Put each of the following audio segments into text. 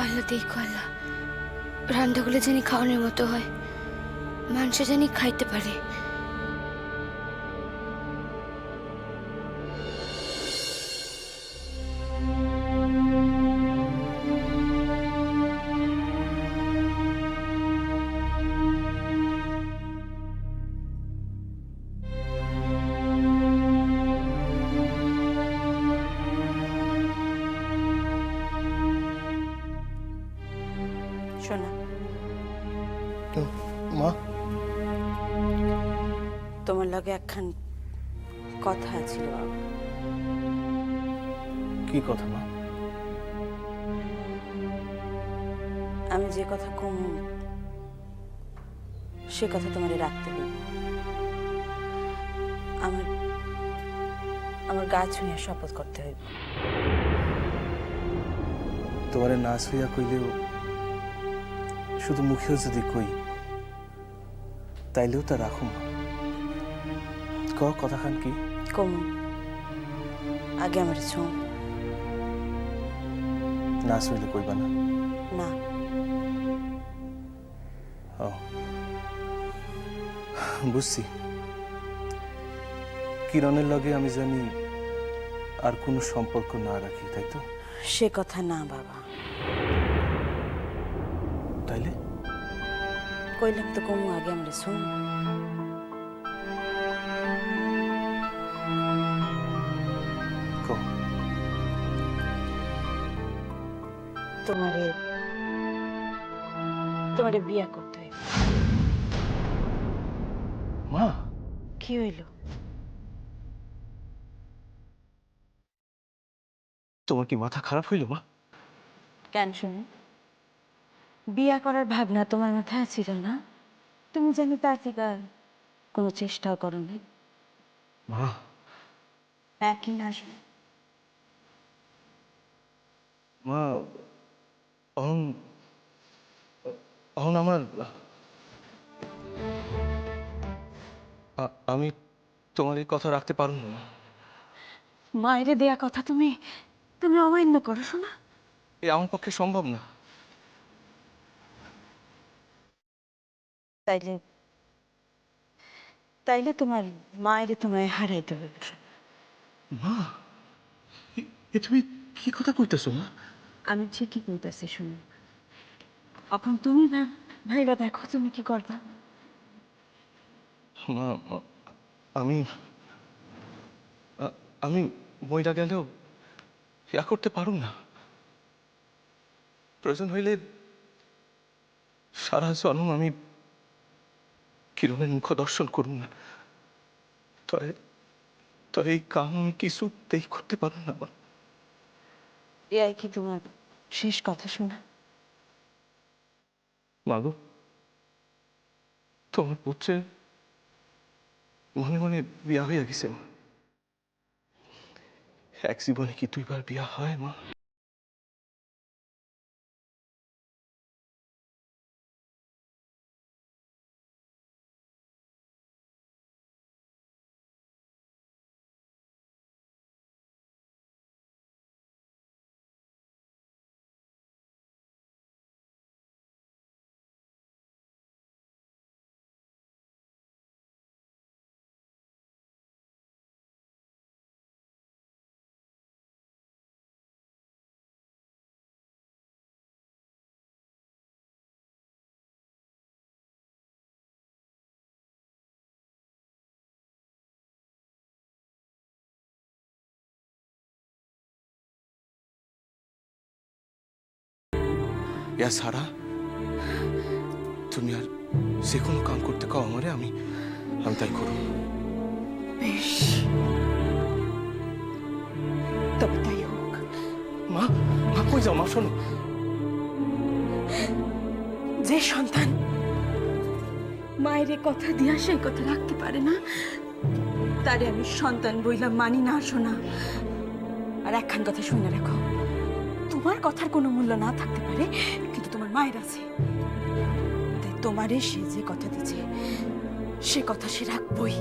আল্লাহ দেখো আল্লাহ, রান্নাগুলো জানি খাওয়ানোর মতো হয়, মানুষ জানি খাইতে পারে। শোনা, মা, তোমার লগে একখান কথা ছিল বাবা। কি কথা মা? আমি যে কথা কম সে কথা তোমারে রাখতে হইব। আমার আমার গা ছুঁয়ে শপথ করতে হইব। তোমারে না ছুঁয়া কইলেও, শুধু মুখেও যদি কই তাইলেও তা রাখো মা। কথাখান কি? কম আগে আমার ছোঁ। না ছুঁইলে কইবা না? না, ও বুঝছি। কিরণের লগে আমি জানি আর কোনো সম্পর্ক না রাখি, তাই তো? সে কথা না বাবা। তাইলে কইলাম তো কমু আগে আমার ছোঁ। কও। তোমারে তোমারে বিয়া করতে হইব। মা, কি হইল? তোমার কি মাথা খারাপ হইল মা? কেন শুনে? বিয়া করার ভাবনা তোমার মাথায় ছিল না? তুমি জানি তার থেকে কোনো চেষ্টাও করো নি। মা, হ্যাঁ কি না শুনে? মা, অহন অহন আমার আমি তোমার এই কথা রাখতে পারব না। মায়েরে দেয়া কথা তুমি তুমি অমান্য করো শোনা। এ আমার পক্ষে সম্ভব না। তাইলে তাইলে তোমার মায়েরে তোমায় হারাইতে হবে। মা, এ তুমি কি কথা কইতেছো মা? আমি ঠিকই বলতেছি শুনো। এখন তুমি না ভাইবা দেখো তুমি কি করবা। মা, আমি আমি মইরা গেলেও ইয়া করতে পারুম না। প্রয়োজন হইলে সারা জন্ম আমি কিরণের মুখ দর্শন করুন না। তবে তবে এই কাম আমি কিছুতেই করতে পারুম না মা। এআই কি তোমার শেষ কথা শোনা? মাগো, তোমার পুত্রের মনে মনে বিয়া হইয়া গেছে মা। এক জীবনে কি দুইবার বিয়া হয় মা? ইয়া সারা, তুমি আর যে কোনো কাম করতে কও আমারে, আমি আমি তাই করব। বেশ, তবে তাই হোক। মা, মা কই যাও মা? শোনো, যে সন্তান মায়ের কথা দিয়া সেই কথা রাখতে পারে না, তারে আমি সন্তান বইলাম মানি না শোনা। আর একখান কথা শুনে রাখো, তোমার কথার কোনো মূল্য না থাকতে পারে, কিন্তু তোমার মায়ের আছে। তাই তোমারে সে যে কথা দিচ্ছে সে কথা সে রাখবই।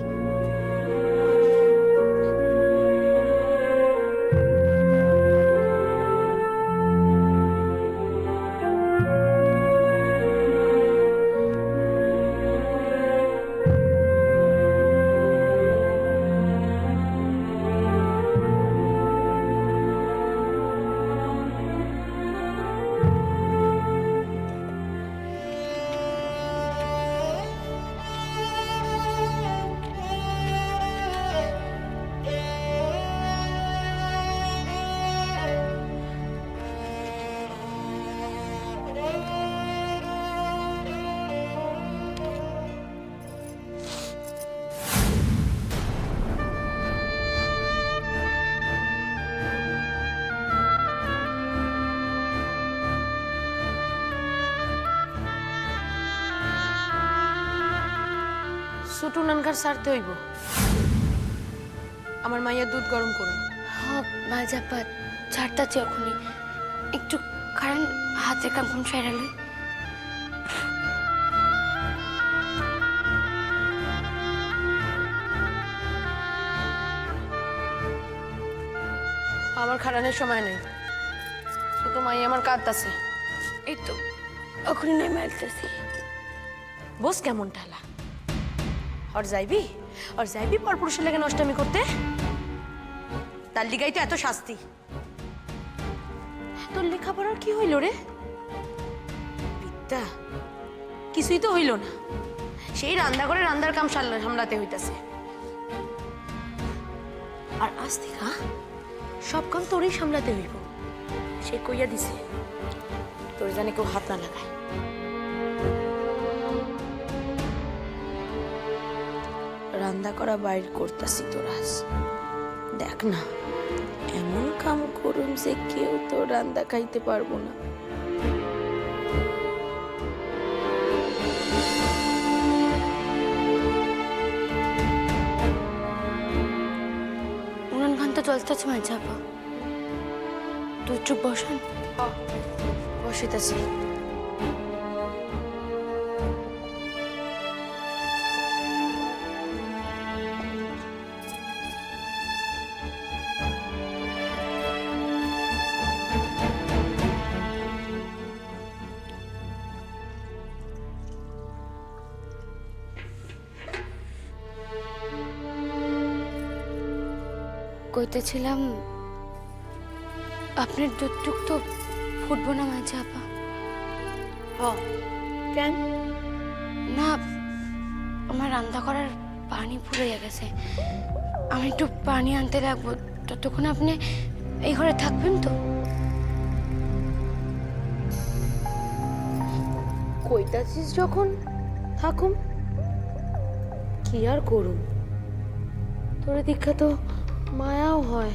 ছোট নানকার সারতে হইব। আমার মাইয়া দুধ গরম করুন। মাঝাপা ছাড়তাছি এখনই, একটু কারণ হাতের কাম কোন সেরালে। আমার খারানের সময় নেই, ছোট মাইয়া আমার কাঁদ আছে। এই তো এখনই নেমে আসতেছি। বস কেমন ঠালা, আর যাইবি পরপুরুষের লেগে নষ্টামি করতে? তার লিগাই তো এত শাস্তি। তোর লেখাপড়ার কি হইল রে? বিদ্যা কিছুই তো হইল না, সেই রান্না করে রান্নার কাম সামলাতে হইতাছে। আর আজ থেকে সব কাম তোরই সামলাতে হইব। সে কইয়া দিছে তোর জানে কেউ হাত না লাগায়। রান্না করা বাইর করতাছি তোর আজ, দেখ না এমন কাম করুম যে কেউ তোর রান্না খাইতে পারবো না। উনান ভান তো চলতেছে মাঝাপা, তুই চুপ বসান। বসিতেছি। কইতেছিলাম আপনার দুধটুক তো ফুটবো না মাঝাপা। কেন? না, আমার রান্না করার পানি ফুরিয়ে গেছে, আমি একটু পানি আনতে লাগবো। ততক্ষণ আপনি এই ঘরে থাকবেন তো? কইতাছিস যখন থাকুম, কি আর করুম। তোর দীক্ষা তো মায়াও হয়।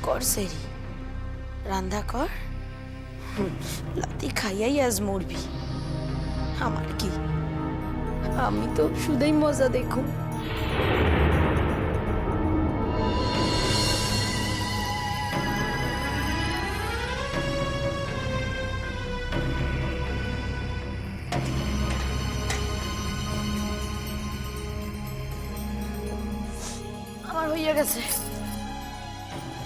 কর সেরি, রান্না কর, লাতি খাইয়াই আজ মরবি। আমার কি, আমি তো শুধুই মজা দেখুন। আমার হইয়া গেছে।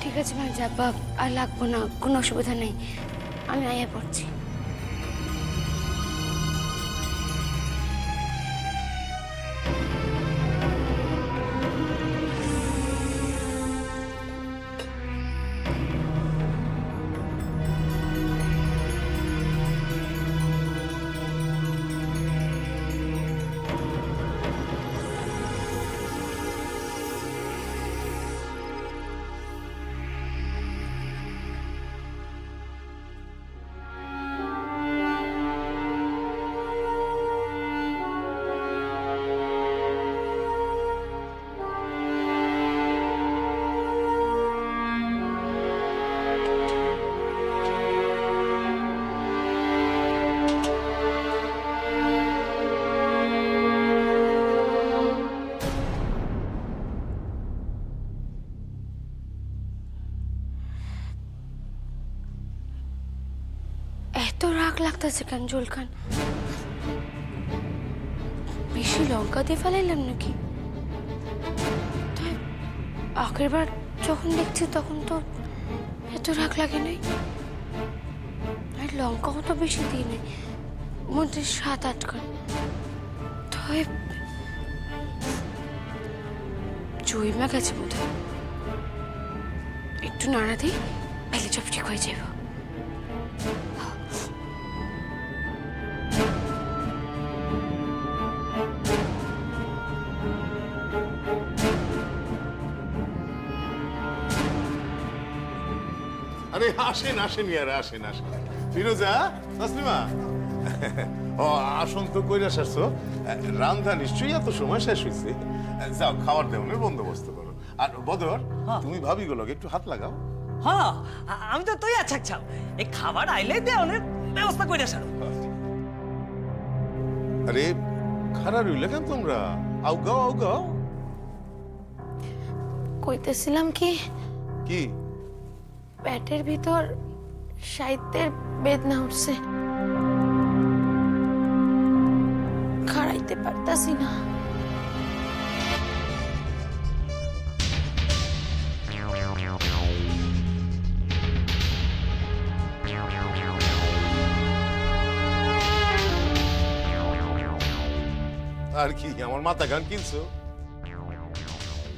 ঠিক আছে মাঝাপা, আর লাগবো না, কোনো অসুবিধা নেই। আমি আইয়া পড়ছি। এত রাগ লাগতেছে কেন জুল খান? বেশি লঙ্কা দিয়ে ফেলাইলাম নাকি? তাই আগের বার যখন দেখছি তখন তো এত রাগ লাগে নাই, আর লঙ্কাও তো বেশি দিই নাই, মধ্যে 7-8 খান। তাই জয়মা গেছে বোধ হয়, একটু নাড়া দিই, পেলে সব ঠিক হয়ে যাবে। আরে আসেন আসেন ইয়ারা, আসেন আসেন। ফিরোজা, তাসলিমা, ও আসন তো কইরা আসছো। রান্না নিশ্চয়ই এত সময় শেষ হয়েছে। যাও খাবার দেওয়ার বন্দোবস্ত করো। আর বদর, তুমি ভাবি গুলোকে একটু হাত লাগাও। হ্যাঁ, আমি তো তুই আচ্ছা আচ্ছা এই খাবার আইলে দে অনেক ব্যবস্থা করে সারো। আরে খারাপ হইলে কেন তোমরা? আউ গাও আউ গাও। কইতেছিলাম কি, কি পেটের ভিতর সাহিত্যের বেদনা উঠছে, খাড়াইতে পারতাছি না। আর কি আমার মাথা গান কিনছো?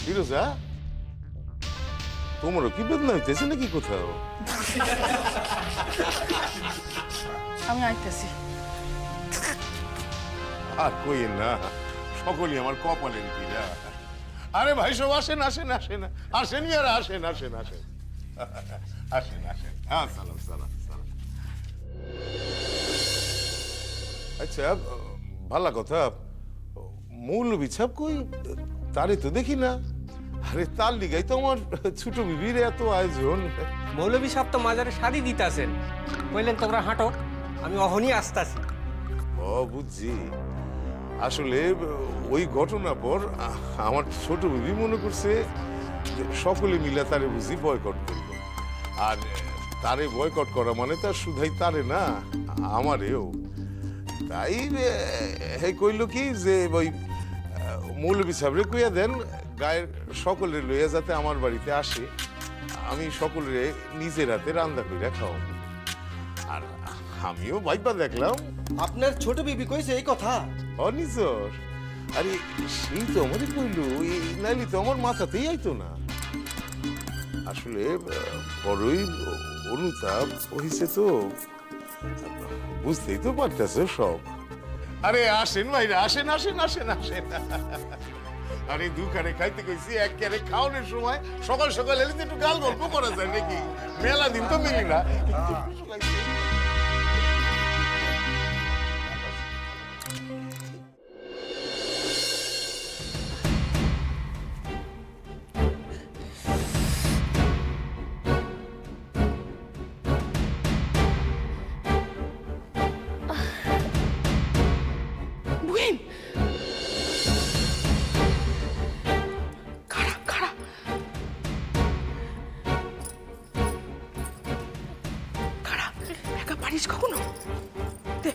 ফিরোজা, তোমারও কি বেদনা হইতেছে নাকি কোথাও? আমি আইতেছি। আর কইেন না, সকলই আমার কপালের কিরা। আরে ভাই সব আসেন আসেন আসেন আসেন ইয়ারা, আসেন আসেন আসেন আসেন আসেন। হ্যাঁ, সালাম সালাম সালাম। আচ্ছা, ভালো কথা, মৌলবী ছাপ কই? তারে তো দেখি না। আরে তার লিগাই তো আমার ছোট বিবির এত আয়োজন। মৌলভী সাহেব তো মাজারে শাড়ি দিতেছেন, বললেন তোমরা হাঁটো, আমি অহনি আসতাছি। ও বুঝছি। আসলে ওই ঘটনা পর আমার ছোট বিবি মনে করছে যে সকলে মিলে তারে বুঝি বয়কট করব। আর তারে বয়কট করা মানে তার শুধাই তারে না, আমারেও। তাই হে কইল কি যে ওই মৌলবী সাহেবরে কইয়া দেন গায়ের সকলে লইয়া যাতে আমার বাড়িতে আসে, আমি সকলে নিজের হাতে রান্না কইরা খাওয়াবো। আর আমিও ভাইবা দেখলাম। আপনার ছোট বিবি কইছে এই কথা? অনিজর, আরে সেই তো আমারই কইল, নাইলে তো আমার মাথাতেই আইতো না। আসলে বড়ই অনুতাপ হইছে তো, বুঝতেই তো পারতেছ সব। আরে আসেন ভাইরা, আসেন আসেন আসেন আসেন। আরে দুখানে খাইতে কইছি, এক ক্যারে খাওয়ানোর সময় সকাল সকাল এলে একটু গাল গল্প করা যায় নাকি? মেলা দিন তো মিলি না। পারিস কখনো? দে।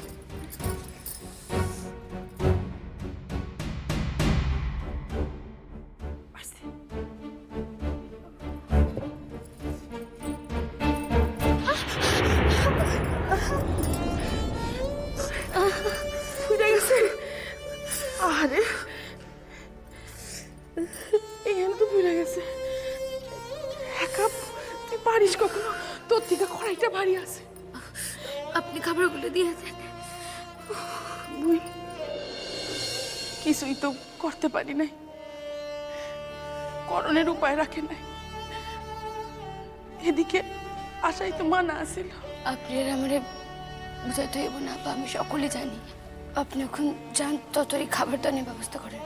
এখানে তো ভুলে গেছে। একা তুই পারিস কখনো? তোর থেকে কড়াইটা ভারী আছে। আপনি খাবারগুলো দিয়ে দেন। মুই কিছুই তো করতে পারি নাই, করণের উপায় রাখে নাই। এদিকে আশাই তো মানা আছিল। আপনি আর আমারে বুঝাইতে হইব না আপা, আমি সকলে জানি। আপনি এখন যান, ততই খাবার দানের ব্যবস্থা করেন।